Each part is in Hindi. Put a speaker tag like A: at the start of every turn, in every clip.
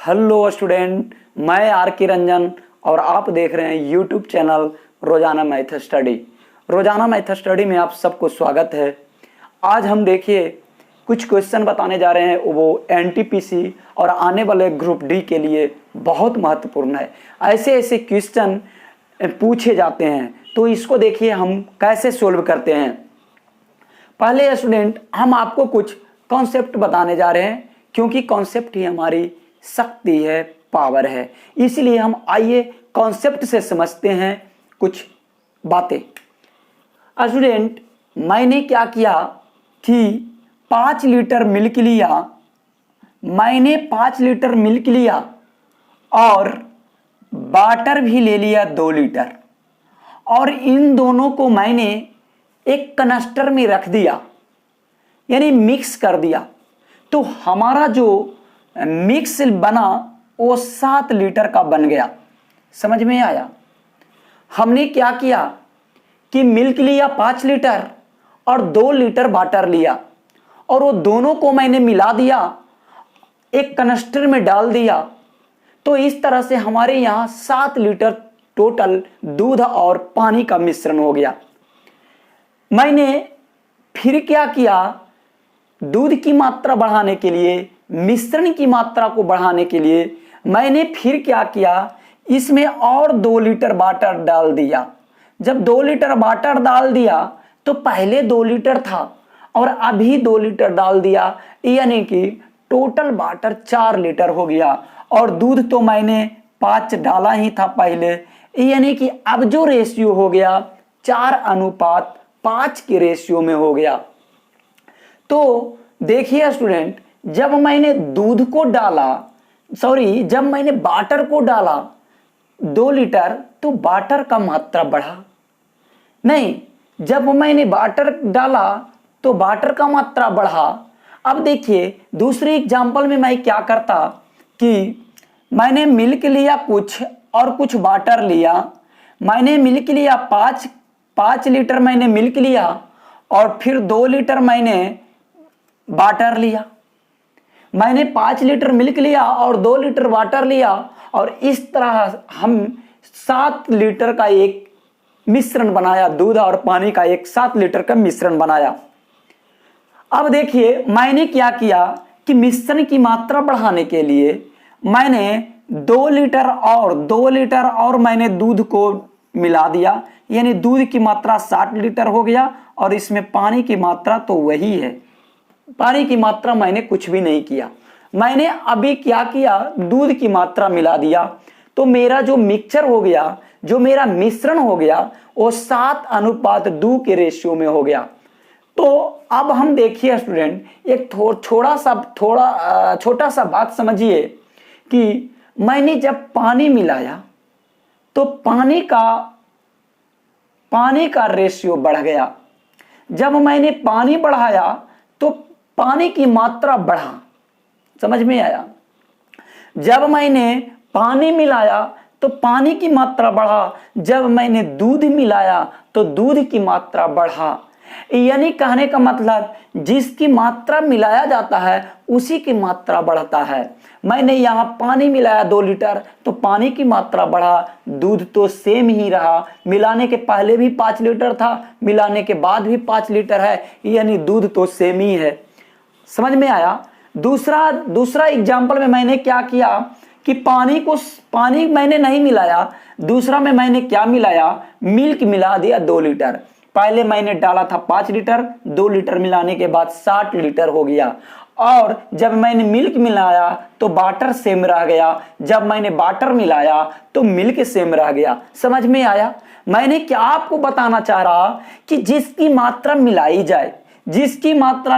A: हेलो स्टूडेंट, मैं आर के रंजन और आप देख रहे हैं यूट्यूब चैनल रोजाना मैथ स्टडी। रोजाना मैथ स्टडी में आप सबको स्वागत है। आज हम देखिए कुछ क्वेश्चन बताने जा रहे हैं, वो एनटीपीसी और आने वाले ग्रुप डी के लिए बहुत महत्वपूर्ण है। ऐसे ऐसे क्वेश्चन पूछे जाते हैं, तो इसको देखिए हम कैसे सोल्व करते हैं। पहले स्टूडेंट हम आपको कुछ कॉन्सेप्ट बताने जा रहे हैं, क्योंकि कॉन्सेप्ट ही हमारी शक्ति है, पावर है। इसलिए हम आइए कॉन्सेप्ट से समझते हैं कुछ बातें। स्टूडेंट, मैंने क्या किया कि 5 लीटर मिल्क लिया, मैंने 5 लीटर मिल्क लिया और वाटर भी ले लिया 2 लीटर, और इन दोनों को मैंने एक कनस्टर में रख दिया, यानी मिक्स कर दिया। तो हमारा जो मिक्स बना वो 7 लीटर का बन गया। समझ में आया? हमने क्या किया कि मिल्क लिया 5 लीटर और 2 लीटर वाटर लिया, और वो दोनों को मैंने मिला दिया, एक कनस्टर में डाल दिया। तो इस तरह से हमारे यहाँ 7 लीटर टोटल दूध और पानी का मिश्रण हो गया। मैंने फिर क्या किया, दूध की मात्रा बढ़ाने के लिए, मिश्रण की मात्रा को बढ़ाने के लिए मैंने फिर क्या किया, इसमें और 2 लीटर वाटर डाल दिया। जब 2 लीटर वाटर डाल दिया तो पहले 2 लीटर था और अभी 2 लीटर डाल दिया, यानी कि टोटल वाटर 4 लीटर हो गया। और दूध तो मैंने 5 डाला ही था पहले, यानी कि अब जो रेशियो हो गया 4:5 के रेशियो में हो गया। तो देखिए स्टूडेंट, जब मैंने दूध को डाला, जब मैंने वाटर को डाला 2 लीटर, तो वाटर का मात्रा बढ़ा नहीं। जब मैंने वाटर डाला तो वाटर का मात्रा बढ़ा। अब देखिए दूसरे एग्जांपल में मैं क्या करता कि मैंने मिल्क लिया कुछ और कुछ वाटर लिया। मैंने मिल्क लिया 5 लीटर मैंने मिल्क लिया, और फिर 2 लीटर मैंने वाटर लिया। मैंने 5 लीटर मिल्क लिया और 2 लीटर वाटर लिया, और इस तरह हम 7 लीटर का एक मिश्रण बनाया, दूध और पानी का एक 7 लीटर का मिश्रण बनाया। अब देखिए मैंने क्या किया कि मिश्रण की मात्रा बढ़ाने के लिए मैंने 2 लीटर और मैंने दूध को मिला दिया, यानी दूध की मात्रा 60 लीटर हो गया, और इसमें पानी की मात्रा तो वही है। पानी की मात्रा मैंने कुछ भी नहीं किया। मैंने अभी क्या किया, दूध की मात्रा मिला दिया। तो मेरा जो मिक्सचर हो गया, जो मेरा मिश्रण हो गया, वो 7:2 के रेशियो में हो गया। तो अब हम देखिए स्टूडेंट, एक छोटा सा बात समझिए कि मैंने जब पानी मिलाया तो पानी का रेशियो बढ़ गया। जब मैंने पानी बढ़ाया तो पानी की मात्रा बढ़ा। समझ में आया? जब मैंने पानी मिलाया तो पानी की मात्रा बढ़ा, जब मैंने दूध मिलाया तो दूध की मात्रा बढ़ा। यानी कहने का मतलब, जिसकी मात्रा मिलाया जाता है उसी की मात्रा बढ़ता है। मैंने यहाँ पानी मिलाया 2 लीटर तो पानी की मात्रा बढ़ा, दूध तो सेम ही रहा। मिलाने के पहले भी 5 लीटर था, मिलाने के बाद भी 5 लीटर है, यानी दूध तो सेम ही है। समझ में आया? दूसरा एग्जाम्पल में मैंने क्या किया कि पानी मैंने नहीं मिलाया, दूसरा में मैंने क्या मिलाया, मिल्क मिला दिया 2 लीटर। पहले मैंने डाला था 5 लीटर, 2 लीटर मिलाने के बाद 60 लीटर हो गया। और जब मैंने मिल्क मिलाया तो वाटर सेम रह गया, जब मैंने वाटर मिलाया तो मिल्क सेम रह गया। समझ में आया? मैंने क्या आपको बताना चाह रहा कि जिसकी मात्रा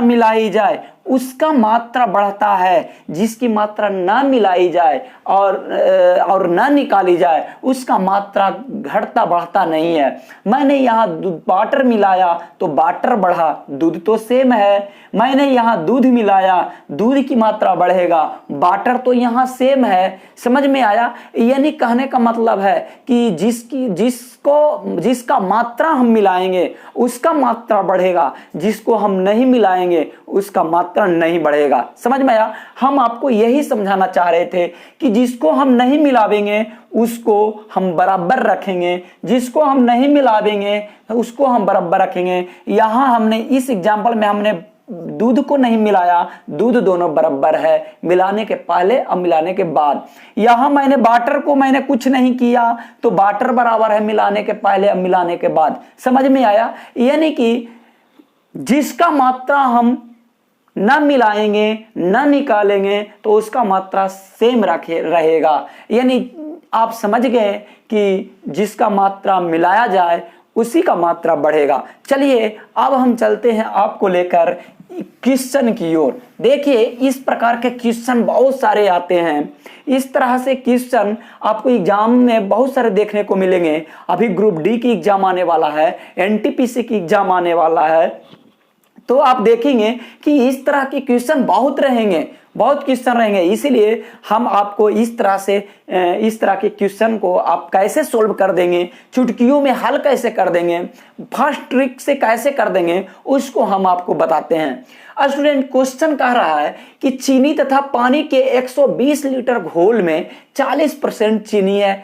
A: मिलाई जाए उसका मात्रा बढ़ता है, जिसकी मात्रा ना मिलाई जाए और ना निकाली जाए उसका मात्रा घटता बढ़ता नहीं है। मैंने यहाँ वाटर मिलाया तो वाटर बढ़ा, दूध तो सेम है। मैंने यहाँ दूध मिलाया, दूध की मात्रा बढ़ेगा, वाटर तो यहाँ सेम है। समझ में आया? यानी कहने का मतलब है कि जिसका मात्रा हम मिलाएंगे उसका मात्रा बढ़ेगा, जिसको हम नहीं मिलाएंगे उसका मात्रा मात्रा नहीं बढ़ेगा। समझ में आया? हम आपको यही समझाना चाह रहे थे कि जिसको हम नहीं मिलावेंगे उसको हम बराबर रखेंगे, जिसको हम नहीं मिलावेंगे उसको हम बराबर रखेंगे। यहां हमने इस एग्जाम्पल में हमने दूध को नहीं मिलाया, दूध दोनों बराबर है मिलाने के पहले और मिलाने के बाद। यहां मैंने वाटर को मैंने कुछ नहीं किया तो वाटर बराबर है मिलाने के पहले और मिलाने के बाद। समझ में आया? यानी कि जिसका मात्रा हम न मिलाएंगे न निकालेंगे तो उसका मात्रा सेम रहेगा। यानी आप समझ गए कि जिसका मात्रा मिलाया जाए उसी का मात्रा बढ़ेगा। चलिए अब हम चलते हैं आपको लेकर क्वेश्चन की ओर। देखिए इस प्रकार के क्वेश्चन बहुत सारे आते हैं। इस तरह से क्वेश्चन आपको एग्जाम में बहुत सारे देखने को मिलेंगे। अभी ग्रुप डी की एग्जाम आने वाला है, एनटीपीसी की एग्जाम आने वाला है, तो आप देखेंगे कि इस तरह के क्वेश्चन बहुत रहेंगे, बहुत क्वेश्चन रहेंगे। इसीलिए हम आपको इस तरह के क्वेश्चन को आप कैसे सोल्व कर देंगे, चुटकियों में हल कैसे कर देंगे, फर्स्ट ट्रिक से कैसे कर देंगे, उसको हम आपको बताते हैं। स्टूडेंट क्वेश्चन कह रहा है कि चीनी तथा पानी के 120 लीटर घोल में 40% चीनी है।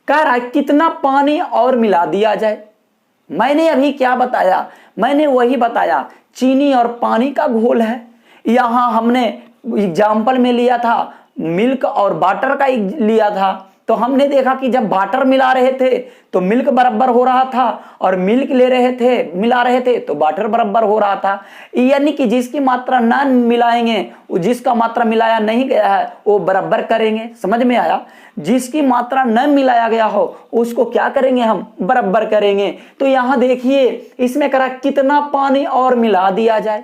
A: कह रहा है कितना पानी और मिला दिया जाए। मैंने अभी क्या बताया? मैंने वही बताया, चीनी और पानी का घोल है। यहां हमने एग्जाम्पल में लिया था मिल्क और वाटर का लिया था, तो हमने देखा कि जब वाटर मिला रहे थे तो मिल्क बराबर हो रहा था और मिल्क मिला रहे थे तो वाटर बराबर हो रहा था। यानी कि जिसकी मात्रा ना मिलाएंगे, जिसका मात्रा मिलाया नहीं गया है वो बराबर करेंगे। समझ में आया? जिसकी मात्रा न मिलाया गया हो उसको क्या करेंगे? हम बराबर करेंगे। तो यहां देखिए इसमें करा कितना पानी और मिला दिया जाए।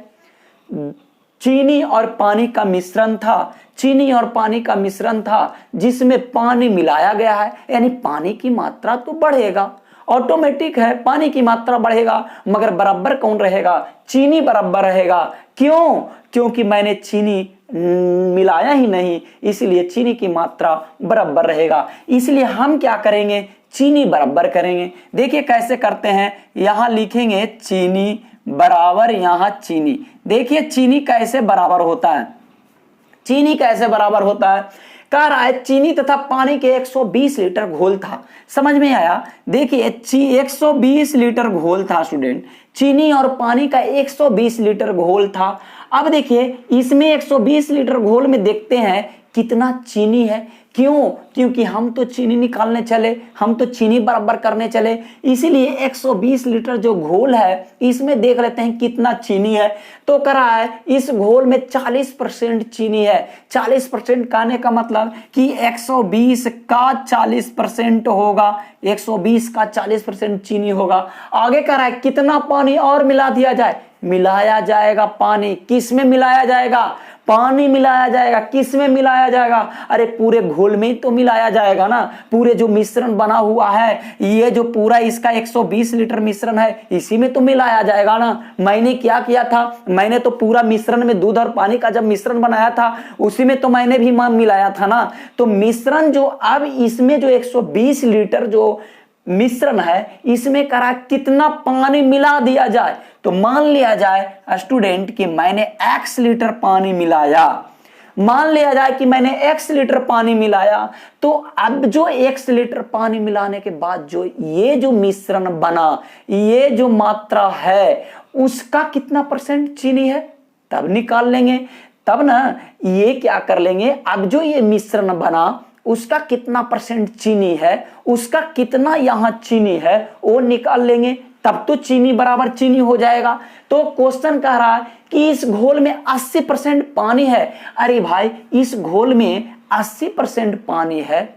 A: चीनी और पानी का मिश्रण था, चीनी और पानी का मिश्रण था जिसमें पानी मिलाया गया है, यानी पानी की मात्रा तो बढ़ेगा, ऑटोमेटिक है पानी की मात्रा बढ़ेगा। मगर बराबर कौन रहेगा? चीनी बराबर रहेगा। क्यों? क्योंकि मैंने चीनी मिलाया ही नहीं, इसलिए चीनी की मात्रा बराबर रहेगा। इसलिए हम क्या करेंगे? चीनी बराबर करेंगे। देखिए कैसे करते हैं। यहां लिखेंगे चीनी बराबर, यहां चीनी। देखिए चीनी कैसे बराबर होता है, चीनी कैसे बराबर होता है। कह रहा है चीनी तथा पानी के 120 लीटर घोल था। समझ में आया? देखिए 120 लीटर घोल था स्टूडेंट, चीनी और पानी का 120 लीटर घोल था। अब देखिए इसमें 120 लीटर घोल में देखते हैं कितना चीनी है। क्यों? क्योंकि हम तो चीनी निकालने चले, हम तो चीनी बराबर करने चले, इसीलिए 120 लीटर जो घोल है इसमें देख लेते हैं कितना चीनी है। तो कह रहा है इस घोल में 40% चीनी है। 40% कहने का मतलब कि 120 का 40% होगा, 120 का 40% चीनी होगा। आगे कह रहा है कितना पानी और मिला दिया जाए। मिलाया जाएगा पानी। किस में मिलाया जाएगा? पानी मिलाया जाएगा। किस में मिलाया जाएगा? अरे पूरे घोल में ही तो मिलाया जाएगा ना। पूरे जो मिश्रण बना हुआ है, ये जो पूरा इसका 120 लीटर मिश्रण है, इसी में तो मिलाया जाएगा ना। मैंने क्या किया था? मैंने तो पूरा मिश्रण में दूध और पानी का जब मिश्रण बनाया था उसी में तो मैंने भी मिलाया था ना। तो मिश्रण जो अब इसमें जो 120 लीटर जो मिश्रण है इसमें करा कितना पानी मिला दिया जाए। तो मान लिया जाए स्टूडेंट कि मैंने x लीटर पानी मिलाया, मान लिया जाए कि मैंने x लीटर पानी मिलाया। तो अब जो x लीटर पानी मिलाने के बाद जो ये जो मिश्रण बना, ये जो मात्रा है उसका कितना % चीनी है तब निकाल लेंगे। तब ना ये क्या कर लेंगे, अब जो ये मिश्रण बना उसका कितना % चीनी है, उसका कितना यहां चीनी है वो निकाल लेंगे। तब तो चीनी बराबर चीनी हो जाएगा। तो क्वेश्चन कह रहा है कि इस घोल में 80% पानी है। अरे भाई इस घोल में 80% पानी है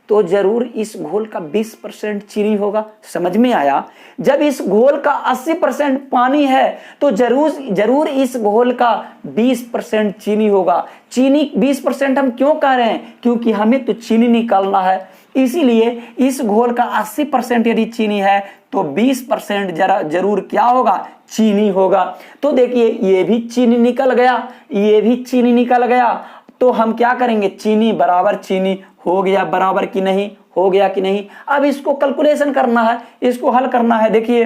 A: तो जरूर इस घोल का 20% चीनी होगा। समझ में आया? जब इस घोल का 80% पानी है तो जरूर इस घोल का 20% चीनी होगा। चीनी 20% हम क्यों कह रहे हैं? क्योंकि हमें तो चीनी निकालना है। इसीलिए इस घोल का 80% यदि चीनी है तो 20% जरूर क्या होगा? चीनी होगा। तो देखिए ये भी चीनी निकल गया, ये भी चीनी निकल गया। तो हम क्या करेंगे? चीनी बराबर चीनी हो गया, बराबर कि नहीं? हो गया कि नहीं? अब इसको कैलकुलेशन करना है, इसको हल करना है। देखिए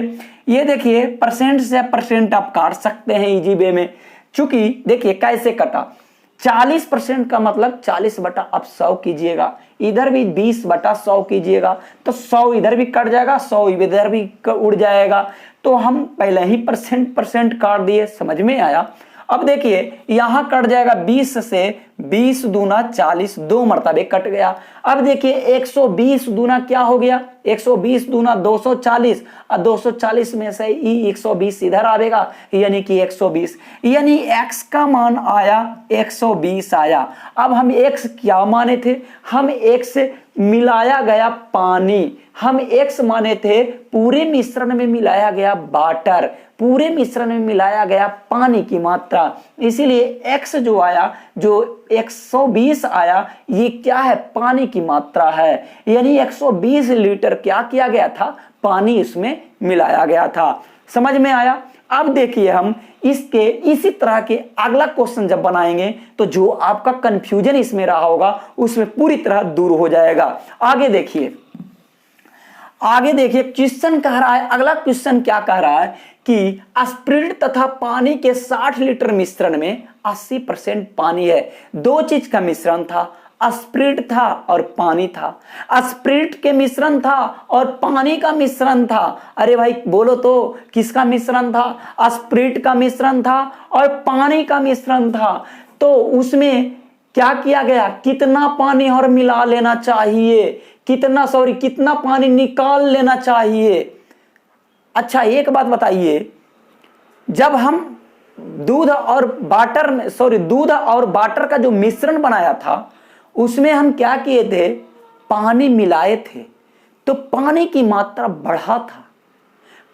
A: ये देखिए % से % आप काट सकते हैं इजी वे में। चूंकि देखिए कैसे कटा, 40% का मतलब 40 बटा अब 100 कीजिएगा, इधर भी 20 बटा 100 कीजिएगा, तो 100 इधर भी कट जाएगा, 100 इधर भी उड़ जाएगा। तो हम पहले ही परसेंट काट दिए, समझ में आया। अब देखिए यहां कट जाएगा 20 से 20 दूना 40, 2 मरतबे कट गया। अब देखिए 120 दूना क्या हो गया, 120 दूना 240, और 240 में से 120 इधर आएगा, यानी कि 120, यानी x का मान आया 120 आया। अब हम x क्या माने थे, हम x मिलाया गया पानी, हम x माने थे पूरे मिश्रण में मिलाया गया वाटर, पूरे मिश्रण में मिलाया गया पानी की मात्रा, इसीलिए x जो आया, जो 120 आया, ये क्या है, पानी की मात्रा है। यानी 120 लीटर क्या किया गया था, पानी इसमें मिलाया गया था। समझ में आया। अब देखिए हम इसके इसी तरह के अगला क्वेश्चन जब बनाएंगे तो जो आपका कंफ्यूजन इसमें रहा होगा उसमें पूरी तरह दूर हो जाएगा। आगे देखिए, आगे देखिए क्वेश्चन कह रहा है, अगला क्वेश्चन क्या कह रहा है कि स्प्रिट तथा पानी के 60 लीटर मिश्रण में 80% पानी है। दो चीज का मिश्रण था, स्प्रिट था और पानी था, स्प्रिट के मिश्रण था और पानी का मिश्रण था। अरे भाई बोलो तो किसका मिश्रण था, स्प्रिट का मिश्रण था और पानी का मिश्रण था। तो उसमें क्या किया गया, कितना पानी और मिला लेना चाहिए, कितना पानी निकाल लेना चाहिए। अच्छा एक बात बताइए, जब हम दूध और वाटर का जो मिश्रण बनाया था उसमें हम क्या किए थे, पानी मिलाए थे, तो पानी की मात्रा बढ़ा था,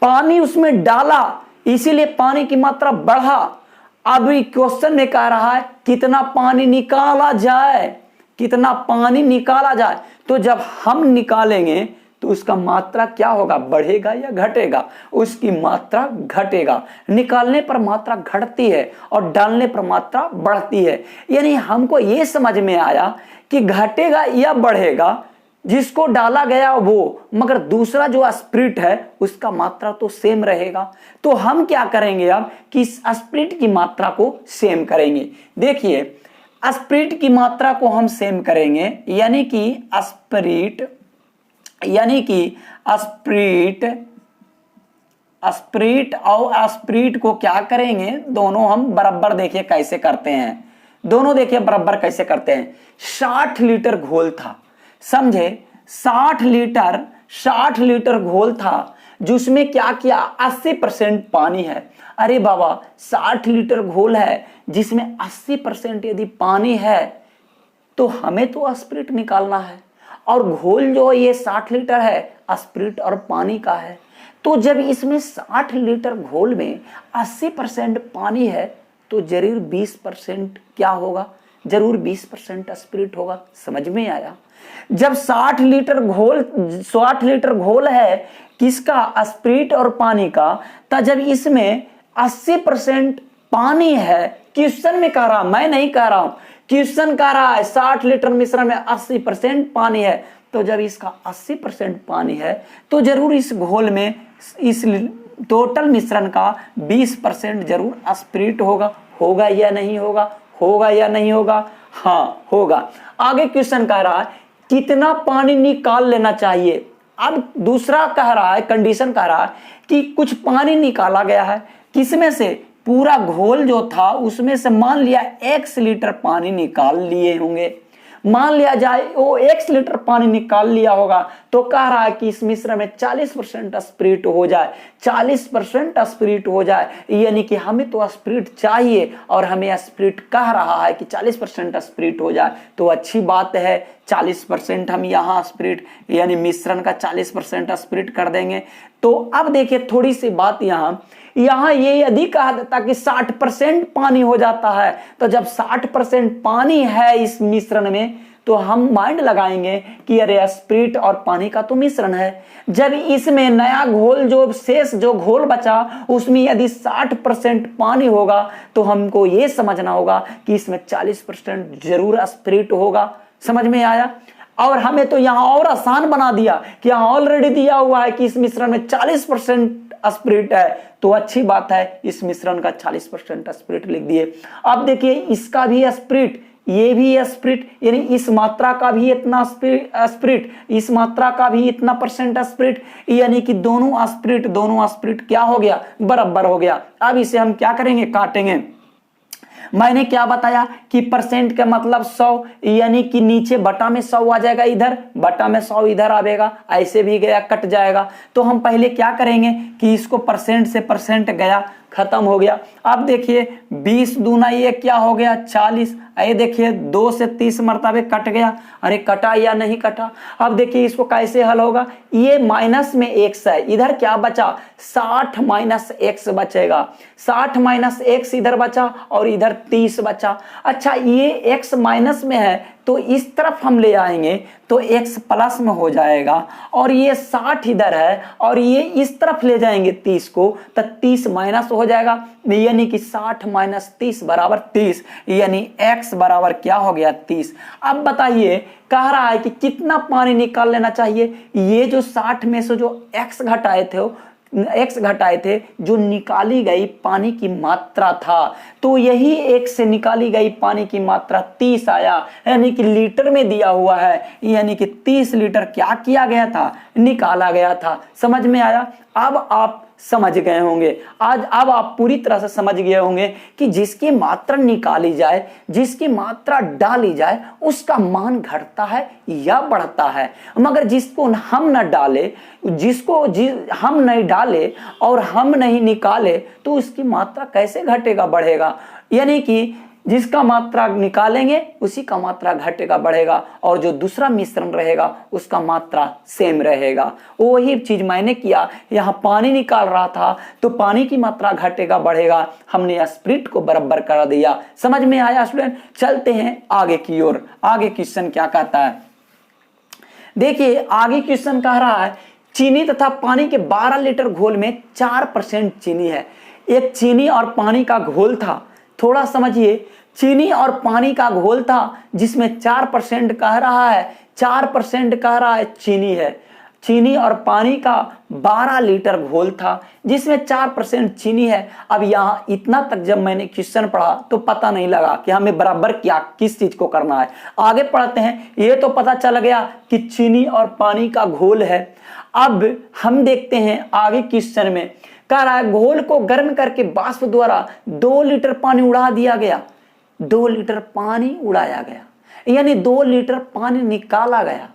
A: पानी उसमें डाला, इसीलिए पानी की मात्रा बढ़ा। अभी क्वेश्चन में कह रहा है कितना पानी निकाला जाए, कितना पानी निकाला जाए। तो जब हम निकालेंगे तो उसका मात्रा क्या होगा, बढ़ेगा या घटेगा, उसकी मात्रा घटेगा। निकालने पर मात्रा घटती है और डालने पर मात्रा बढ़ती है। यानी हमको यह समझ में आया कि घटेगा या बढ़ेगा जिसको डाला गया वो, मगर दूसरा जो स्प्रिट है उसका मात्रा तो सेम रहेगा। तो हम क्या करेंगे अब कि स्प्रिट की मात्रा को सेम करेंगे। देखिए स्प्रिट की मात्रा को हम सेम करेंगे, यानी कि स्प्रिट और स्प्रिट को क्या करेंगे, दोनों हम बराबर, देखिए कैसे करते हैं, दोनों देखिए बराबर कैसे करते हैं। 60 लीटर घोल था, समझे, 60 लीटर घोल था, जिसमें क्या किया, 80% पानी है। अरे बाबा 60 लीटर घोल है जिसमें 80% यदि पानी है तो हमें तो स्प्रिट निकालना है, और घोल जो ये 60 लीटर है स्प्रिट और पानी का है। तो जब इसमें 60 लीटर घोल में 80% पानी है तो जरूर 20% क्या होगा, जरूर 20% स्प्रिट होगा। समझ में आया। जब 60 लीटर घोल है किसका, स्प्रिट और पानी का, तो जब इसमें 80% पानी है, क्वेश्चन में कह रहा, मैं नहीं कह रहा हूं, क्वेश्चन कह रहा है 60 लीटर मिश्रण में 80% पानी है, तो जब इसका 80% पानी है तो जरूर इस घोल में, इस टोटल मिश्रण का 20% जरूर स्प्रिट होगा। होगा या नहीं होगा, होगा या नहीं होगा, हाँ होगा। आगे क्वेश्चन कह रहा है कितना पानी निकाल लेना चाहिए। अब दूसरा कह रहा है, कंडीशन कह रहा है कि कुछ पानी निकाला गया है, किसमें से, पूरा घोल जो था उसमें से मान लिया x लीटर पानी निकाल लिए होंगे, मान लिया जाए वो x लीटर पानी निकाल लिया होगा, तो कह रहा है कि इस मिश्रण में 40% स्प्रिट हो जाए, 40% स्प्रिट हो जाए, यानी कि हमें तो स्प्रिट चाहिए और हमें स्प्रिट कह रहा है कि 40% स्प्रिट हो जाए, तो अच्छी बात है। 40% हम यहाँ स्प्रिट यानी मिश्रण का 40% स्प्रिट कर देंगे। तो अब देखिए थोड़ी सी बात यहाँ ये यदि कहा जाता कि 60% पानी हो जाता है, तो जब 60% पानी है इस मिश्रण में तो हम माइंड लगाएंगे कि अरे स्प्रिट और पानी का तो मिश्रण है। जब इसमें नया घोल जो शेष जो घोल बचा उसमें यदि 60% पानी होगा तो हमको ये समझना होगा कि इसमें 40% जरूर स्प्रिट होगा। समझ में आया। और हमें तो यहां और आसान बना दिया कि यहां ऑलरेडी दिया हुआ है कि इस मिश्रण में 40% स्पिरिट है तो अच्छी बात है, इस मिश्रण का 40% स्पिरिट लिख दिए। अब देखिए इसका भी स्पिरिट, ये भी स्पिरिट, यानी इस मात्रा का भी इतना स्पिरिट, इस मात्रा का भी इतना परसेंट स्पिरिट, यानी कि दोनों स्पिरिट क्या हो गया, बराबर हो गया। अब इसे हम क्या करेंगे, काटेंगे। मैंने क्या बताया कि परसेंट का मतलब 100, यानी कि नीचे बटा में 100 आ जाएगा, इधर बटा में 100 इधर आवेगा, ऐसे भी गया कट जाएगा। तो हम पहले क्या करेंगे कि इसको परसेंट से परसेंट गया, खत्म हो गया। अब देखिए 20 दूना ये क्या हो गया 40, ये देखिए 2 से 30 मरतबे कट गया, अरे कटा या नहीं कटा। अब देखिए इसको कैसे हल होगा, ये माइनस में x है, इधर क्या बचा 60 माइनस x बचेगा, 60 माइनस x इधर बचा और इधर 30 बचा। अच्छा ये x माइनस में है तो इस तरफ हम ले आएंगे तो x प्लस में हो जाएगा, और ये 60 इधर है और ये इस तरफ ले जाएंगे 30 को तो 30 माइनस हो जाएगा, यानी कि 60 माइनस 30 बराबर 30, यानी x बराबर क्या हो गया 30। अब बताइए कह रहा है कि कितना पानी निकाल लेना चाहिए, ये जो 60 में से जो x घटाए थे जो निकाली गई पानी की मात्रा था, तो यही x से निकाली गई पानी की मात्रा 30 आया, यानी कि लीटर में दिया हुआ है, यानी कि 30 लीटर क्या किया गया था, निकाला गया था। समझ में आया। अब आप समझ गए होंगे, अब आप पूरी तरह से समझ गए होंगे कि जिसकी मात्रा निकाली जाए, जिसकी मात्रा डाली जाए, उसका मान घटता है या बढ़ता है। मगर जिसको हम न डाले, हम नहीं डाले और हम नहीं निकाले तो उसकी मात्रा कैसे घटेगा बढ़ेगा। यानी कि जिसका मात्रा निकालेंगे उसी का मात्रा घटेगा बढ़ेगा, और जो दूसरा मिश्रण रहेगा उसका मात्रा सेम रहेगा। वही चीज मैंने किया, यहाँ पानी निकाल रहा था तो पानी की मात्रा घटेगा बढ़ेगा, हमने स्पिरिट को बराबर कर दिया। समझ में आया स्टूडेंट। चलते हैं आगे की ओर। आगे क्वेश्चन क्या कहता है, देखिए आगे क्वेश्चन कह रहा है चीनी तथा पानी के 12 लीटर घोल में 4% चीनी है। एक चीनी और पानी का घोल था, थोड़ा समझिए, चीनी और पानी का घोल था जिसमें 4% कह रहा है, 4% कह रहा है चीनी है। चीनी और पानी का 12 लीटर घोल था जिसमें 4% चीनी है। अब यहाँ इतना तक जब मैंने क्वेश्चन पढ़ा तो पता नहीं लगा कि हमें बराबर क्या किस चीज को करना है। आगे पढ़ते हैं, ये तो पता चल गया कि चीनी और पानी का घोल है। अब हम देखते हैं आगे क्वेश्चन में कह रहा है घोल को गर्म करके वाष्प द्वारा 2 लीटर पानी उड़ा दिया गया। 2 लीटर पानी उड़ाया गया, यानी 2 लीटर पानी निकाला गया।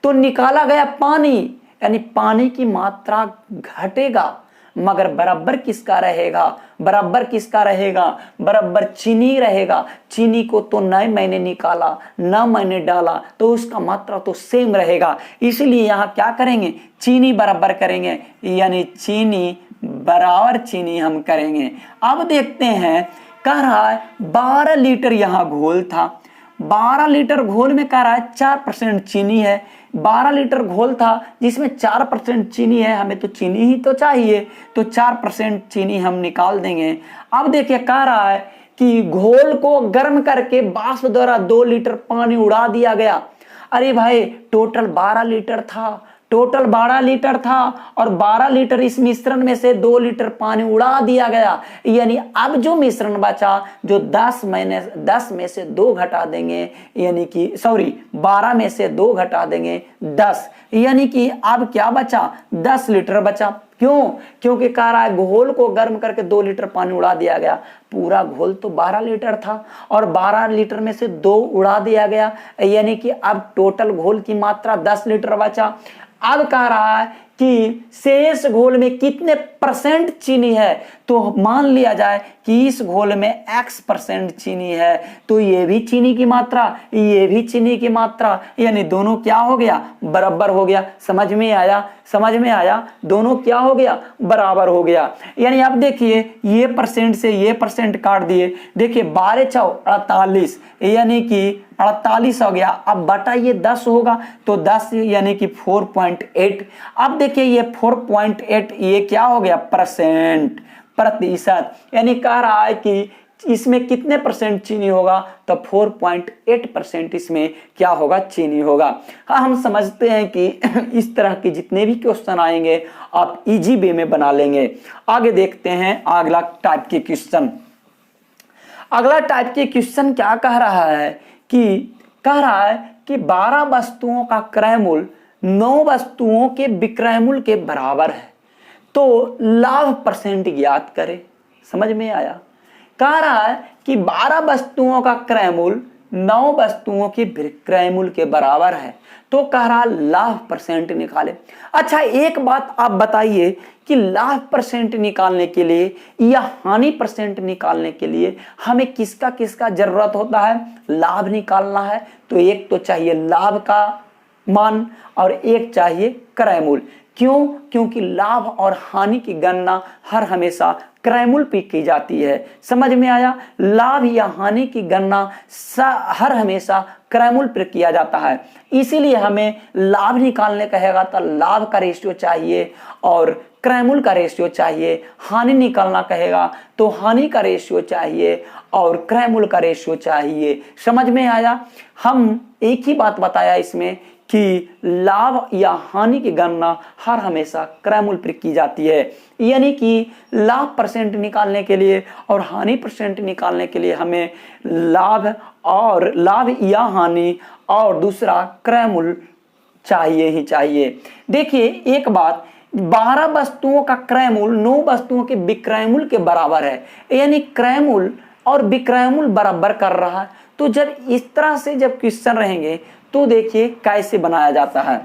A: तो निकाला गया पानी, यानी पानी की मात्रा घटेगा, मगर बराबर किसका रहेगा, बराबर किसका रहेगा, बराबर चीनी रहेगा। चीनी को तो न मैंने निकाला न मैंने डाला तो उसका मात्रा तो सेम रहेगा, इसलिए यहाँ क्या करेंगे, चीनी बराबर करेंगे, यानी चीनी बराबर चीनी हम करेंगे। अब देखते हैं कह रहा है 12 लीटर यहाँ घोल था, 12 लीटर घोल में कह रहा है 4% चीनी है। 12 लीटर घोल था जिसमें 4% चीनी है, हमें तो चीनी ही तो चाहिए, तो 4% चीनी हम निकाल देंगे। अब देखिए कह रहा है कि घोल को गर्म करके वाष्प द्वारा 2 लीटर पानी उड़ा दिया गया। अरे भाई टोटल 12 लीटर था, टोटल 12 लीटर था और 12 लीटर इस मिश्रण में से 2 लीटर पानी उड़ा दिया गया, यानी अब जो मिश्रण बचा जो 10 में से 2 घटा देंगे, यानी कि 12 में से 2 घटा देंगे 10, यानी कि अब क्या बचा 10 लीटर बचा। क्यों? क्योंकि कह रहा है घोल को गर्म करके 2 लीटर पानी उड़ा दिया गया। पूरा घोल तो 12 लीटर था और 12 लीटर में से 2 उड़ा दिया गया, यानी कि अब टोटल घोल की मात्रा 10 लीटर बचा। अब कह रहा है कि शेष घोल में कितने परसेंट चीनी है, तो मान लिया जाए कि इस घोल में x% चीनी है, तो ये भी चीनी की मात्रा ये भी चीनी की मात्रा, यानी दोनों क्या हो गया, बराबर हो गया। समझ में आया, समझ में आया, दोनों क्या हो गया, बराबर हो गया। यानी अब देखिए ये परसेंट से ये परसेंट काट दिए, देखिए 12 × 48 यानी कि 48 हो गया। अब बटा ये 10 होगा तो 10 यानी कि 4.8। अब देखिए ये 4.8 ये क्या हो गया, प्रतिशत, यानी कह रहा है कि इसमें कितने परसेंट चीनी होगा, तो 4.8% इसमें क्या होगा, चीनी होगा। हाँ, हम समझते हैं कि इस तरह के जितने भी क्वेश्चन आएंगे आप इजी वे में बना लेंगे। आगे देखते हैं अगला टाइप के क्वेश्चन। अगला टाइप के क्वेश्चन क्या कह रहा है कि 12 वस्तुओं का क्रय मूल्य 9 वस्तुओं के विक्रय मूल्य के बराबर है, तो लाभ परसेंट ज्ञात करें। समझ में आया? कह रहा है कि 12 वस्तुओं का क्रय मूल्य 9 वस्तुओं के विक्रय मूल्य के बराबर है, तो कह रहा लाभ परसेंट निकाले। अच्छा, एक बात आप बताइए कि लाभ परसेंट निकालने के लिए या हानि परसेंट निकालने के लिए हमें किसका किसका जरूरत होता है? लाभ निकालना है तो एक तो चाहिए लाभ का मान और एक चाहिए क्रय मूल्य। क्यों? क्योंकि लाभ और हानि की गणना हर हमेशा क्रय मूल्य पे की जाती है। समझ में आया? लाभ या हानि की गणना हर हमेशा क्रय मूल्य पर किया जाता है। इसीलिए हमें लाभ निकालने कहेगा तो लाभ का रेशियो चाहिए और क्रय मूल्य का रेशियो चाहिए। हानि निकालना कहेगा तो हानि का रेशियो चाहिए और क्रय मूल्य का रेशियो चाहिए। समझ में आया? हम एक ही बात बताया इसमें कि लाभ या हानि की गणना हर हमेशा क्रय मूल्य पर की जाती है। यानी कि लाभ परसेंट निकालने के लिए और हानि परसेंट निकालने के लिए हमें लाभ या हानि और दूसरा क्रय मूल्य चाहिए ही चाहिए। देखिए एक बात, 12 वस्तुओं का क्रय मूल्य 9 वस्तुओं के विक्रय मूल्य के बराबर है, यानी क्रय मूल्य और विक्रय मूल्य बराबर कर रहा है। तो जब इस तरह से जब क्वेश्चन रहेंगे तो देखिए कैसे बनाया जाता है।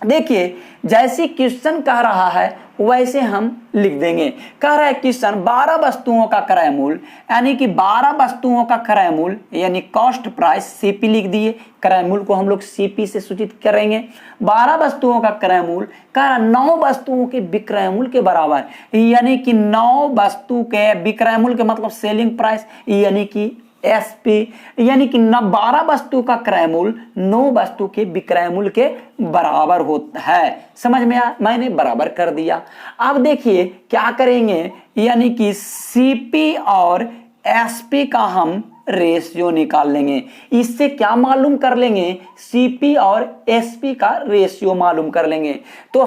A: देखिए जैसे क्वेश्चन कह रहा है वैसे हम लिख देंगे। कह रहा है क्वेश्चन 12 वस्तुओं का क्रय मूल्य, यानी कि 12 वस्तुओं का क्रय मूल्य यानी कॉस्ट प्राइस सीपी लिख दिए। क्रय मूल्य को हम लोग सीपी से सूचित करेंगे। 12 वस्तुओं का क्रय मूल्य कह रहा 9 वस्तुओं के विक्रय मूल्य के बराबर, यानी कि 9 वस्तु के विक्रय मूल्य के मतलब सेलिंग प्राइस यानी कि एसपी, यानी कि 12 वस्तु का क्रय मूल्य 9 वस्तु के विक्रय मूल्य के बराबर होता है। समझ में आया? मैंने बराबर कर दिया। अब देखिए क्या करेंगे, यानी कि सीपी और एसपी का हम रेशियो निकाल लेंगे। इससे क्या मालूम कर लेंगे? सीपी और एसपी का रेशियो मालूम कर लेंगे। तो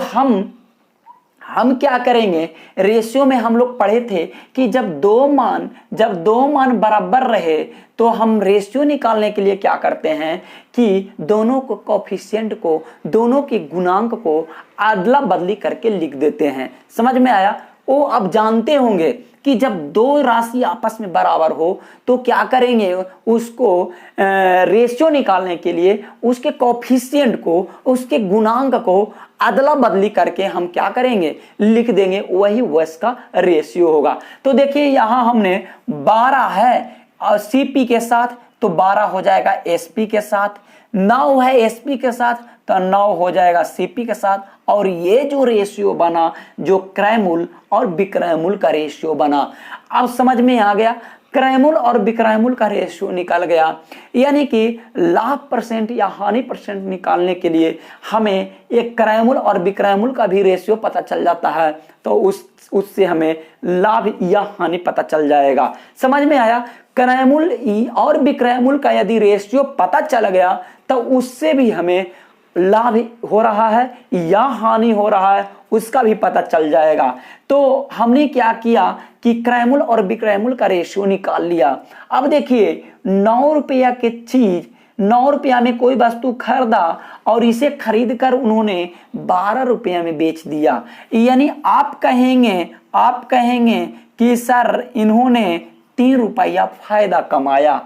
A: हम क्या करेंगे, रेशियो में हम लोग पढ़े थे कि जब दो मान बराबर रहे तो हम रेशियो निकालने के लिए क्या करते हैं कि दोनों को कोफिशिएंट को, दोनों के गुणांक को अदला बदली करके लिख देते हैं। समझ में आया? वो अब जानते होंगे कि जब दो राशि आपस में बराबर हो तो क्या करेंगे, उसको रेशियो निकालने के लिए उसके कोफिशिएंट को, उसके गुणांक को अदला बदली करके हम क्या करेंगे, लिख देंगे। वही उसका रेशियो होगा। तो देखिए यहां हमने 12 है और सीपी के साथ तो 12 हो जाएगा एसपी के साथ, 9 है एसपी के साथ तो 9 हो जाएगा सीपी के साथ। और ये जो रेशियो बना, जो क्रय मूल्य और विक्रय मूल्य का रेशियो बना, अब समझ में आ गया। क्रय मूल्य और विक्रय मूल्य का रेशियो निकल गया, यानी कि लाभ परसेंट या हानि परसेंट निकालने के लिए हमें एक क्रय मूल्य और विक्रय मूल्य का भी रेशियो पता चल जाता है, तो उससे हमें लाभ या हानि पता चल जाएगा। समझ में आया? क्रय मूल्य और विक्रय मूल्य का यदि रेशियो पता चल गया तो उससे भी हमें लाभ हो रहा है या हानि हो रहा है उसका भी पता चल जाएगा। तो हमने क्या किया कि क्रय मूल्य और विक्रय मूल्य का रेशियो निकाल लिया। अब देखिए 9 रुपया की चीज, 9 रुपया में कोई वस्तु खरीदा और इसे खरीद कर उन्होंने 12 रुपया में बेच दिया, यानी आप कहेंगे कि सर इन्होंने 3 रुपया फायदा कमाया।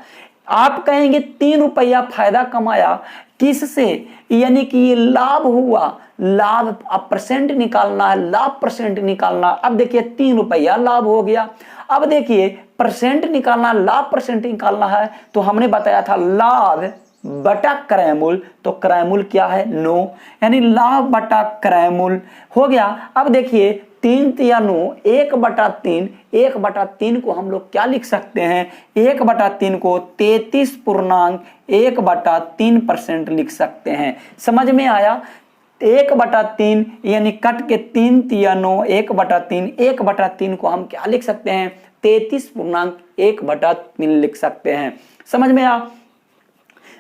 A: आप कहेंगे 3 रुपया फायदा कमाया किससे, यानी कि ये लाभ हुआ। लाभ अब परसेंट निकालना है, लाभ परसेंट निकालना। अब देखिए 3 रुपया लाभ हो गया। अब देखिए परसेंट निकालना, लाभ परसेंट निकालना है तो हमने बताया था लाभ बटा क्रय मूल्य, तो क्रय मूल्य क्या है 9, यानी लाभ बटा क्रय मूल्य हो गया। अब देखिए 3 तिया 9, 1/3, 1/3 को हम लोग क्या लिख सकते हैं, 1/3 को 33.1/3% लिख सकते हैं। समझ में आया? 1/3 यानी कट के 3 तिया 9, 1/3, 1/3 को हम क्या लिख सकते हैं, 33.1/3 लिख सकते हैं। समझ में आ?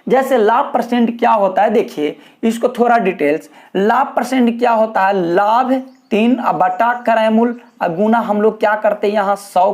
A: जैसे लाभ परसेंट क्या होता है, देखिए इसको थोड़ा डिटेल्स। लाभ परसेंट क्या होता है, लाभ 3 बटा क्रयमूल गुना हम लोग क्या करते, यहाँ 100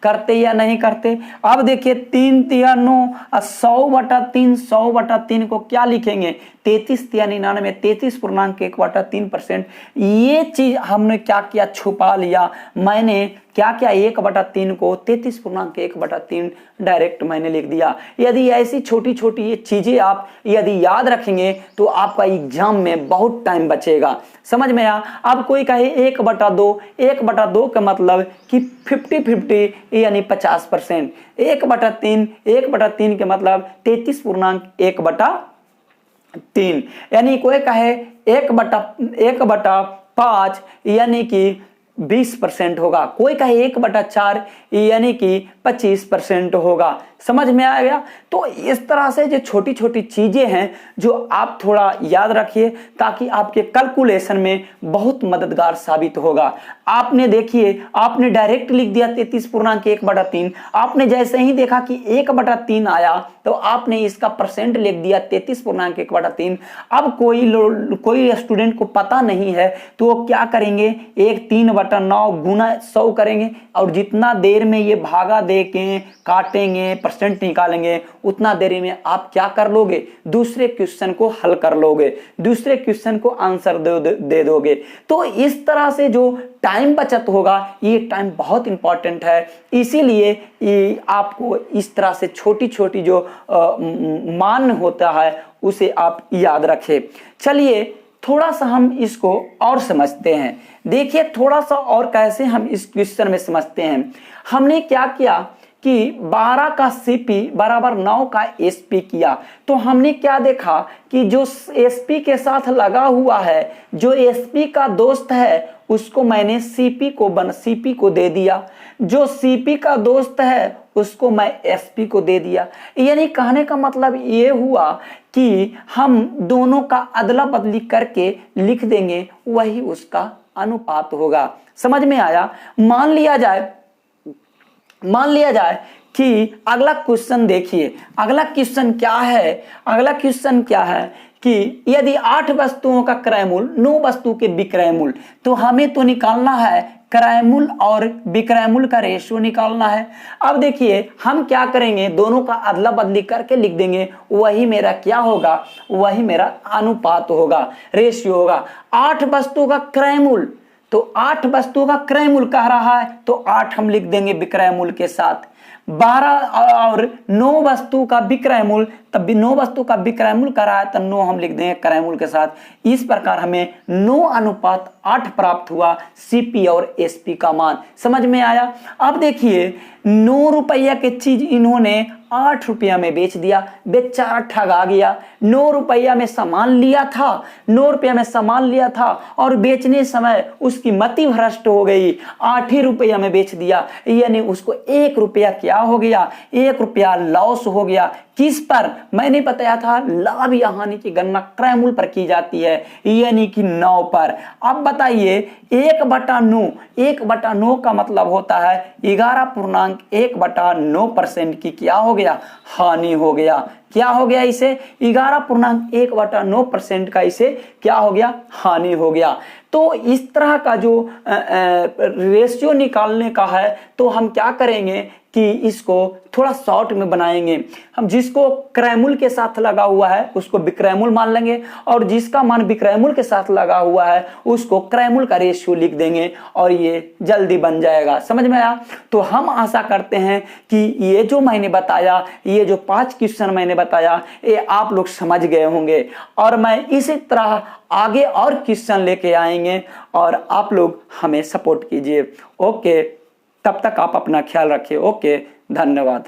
A: करते या नहीं करते। अब देखिए 3 तिया 9, 100/3, 100/3 को क्या लिखेंगे, 33 तिया 99, 33.1/3%। ये चीज हमने क्या किया, छुपा लिया। मैंने क्या किया, 1/3 को 33.1/3 डायरेक्ट मैंने लिख दिया। यदि ऐसी छोटी छोटी ये चीजें आप यदि याद रखेंगे तो आपका एग्जाम में बहुत टाइम बचेगा। समझ में आ? अब कोई कहे 1/2, 1/2 का मतलब कि 50-50 यानी 50%। 1/3 के मतलब 33.1/3, यानी कोई कहे 1/5 यानी कि 20% होगा, कोई कहे 1/4 यानी कि 25% होगा। समझ में आ गया? तो इस तरह से जो छोटी छोटी चीजें हैं जो आप थोड़ा याद रखिए ताकि आपके कैलकुलेशन में बहुत मददगार साबित होगा। आपने देखिए, आपने डायरेक्ट लिख दिया 33.1/3। आपने जैसे ही देखा कि 1/3 आया तो आपने इसका परसेंट लिख दिया 33.1/3। अब कोई स्टूडेंट को पता नहीं है तो वो क्या करेंगे, 3/9 गुना 100 करेंगे और जितना देर में ये भागा दे के काटेंगे, परसेंट निकालेंगे, उतना देरी में आप क्या कर लोगे, दूसरे क्वेश्चन को हल कर लोगे, दूसरे क्वेश्चन को आंसर दे दोगे। तो इस तरह से जो टाइम बचत होगा, ये टाइम बहुत इंपॉर्टेंट है। इसीलिए ये आपको इस तरह से छोटी छोटी जो मान होता है उसे आप याद रखें। चलिए थोड़ा सा हम इसको और समझते हैं। देखिए थोड़ा सा और कैसे हम इस क्वेश्चन में समझते हैं। हमने क्या किया कि 12 का सीपी बराबर 9 का एसपी किया, तो हमने क्या देखा कि जो एसपी के साथ लगा हुआ है, जो एसपी का दोस्त है उसको मैंने सीपी को दे दिया, जो सीपी का दोस्त है उसको मैं एसपी को दे दिया। यानी कहने का मतलब ये हुआ कि हम दोनों का अदला बदली करके लिख देंगे, वही उसका अनुपात होगा। समझ में आया? मान लिया जाए कि अगला क्वेश्चन देखिए, अगला क्वेश्चन क्या है कि यदि 8 वस्तुओं का क्रयमूल 9 वस्तु के विक्रय मूल, तो हमें तो निकालना है क्रयमूल और विक्रय मूल का रेशियो निकालना है। अब देखिए हम क्या करेंगे, दोनों का अदला बदली करके लिख देंगे, वही मेरा क्या होगा, वही मेरा अनुपात होगा, रेशियो होगा। 8 वस्तु का क्रयमूल, तो 8 वस्तुओं का क्रय मूल्य कह रहा है तो 8 हम लिख देंगे विक्रय मूल्य के साथ। 12 और 9 वस्तु का विक्रय मूल्य, तब भी 9 वस्तु का विक्रय मूल्य कह रहा है तो 9 हम लिख देंगे क्रय मूल्य के साथ। इस प्रकार हमें 9:8 प्राप्त हुआ सीपी और एसपी का मान। समझ में आया? अब देखिए 9 रुपया की चीज इन्होंने 8 रुपया में बेच दिया, बेचारा ठगा गया। 9 रुपया में सामान लिया था, 9 रुपया में सामान लिया था और बेचने समय उसकी मति भ्रष्ट हो गई, 8 ही रुपया में बेच दिया, यानी उसको 1 रुपया क्या हो गया, 1 रुपया लॉस हो गया। किस पर? मैंने बताया था लाभ या हानि की गणना क्रय मूल्य पर की जाती है, यानी कि 9 पर। अब बताइए 1/9 का मतलब होता है 11.1/9% की क्या हो गया, हानि हो गया। क्या हो गया, इसे 11.1/9% का इसे क्या हो गया, हानि हो गया। तो इस तरह का जो रेशियो निकालने का है तो हम क्या करेंगे कि इसको थोड़ा शॉर्ट में बनाएंगे। हम जिसको क्रयमूल्य के साथ लगा हुआ है उसको विक्रयमूल्य मान लेंगे और जिसका मान विक्रयमूल्य के साथ लगा हुआ है उसको क्रयमूल्य का रेशियो लिख देंगे और ये जल्दी बन जाएगा। समझ में आया? तो हम आशा करते हैं कि ये जो मैंने बताया, ये जो 5 क्वेश्चन मैंने बताया, ये आप लोग समझ गए होंगे और मैं इसी तरह आगे और क्वेश्चन लेके आएंगे और आप लोग हमें सपोर्ट कीजिए। ओके, तब तक आप अपना ख्याल रखिए। ओके, धन्यवाद।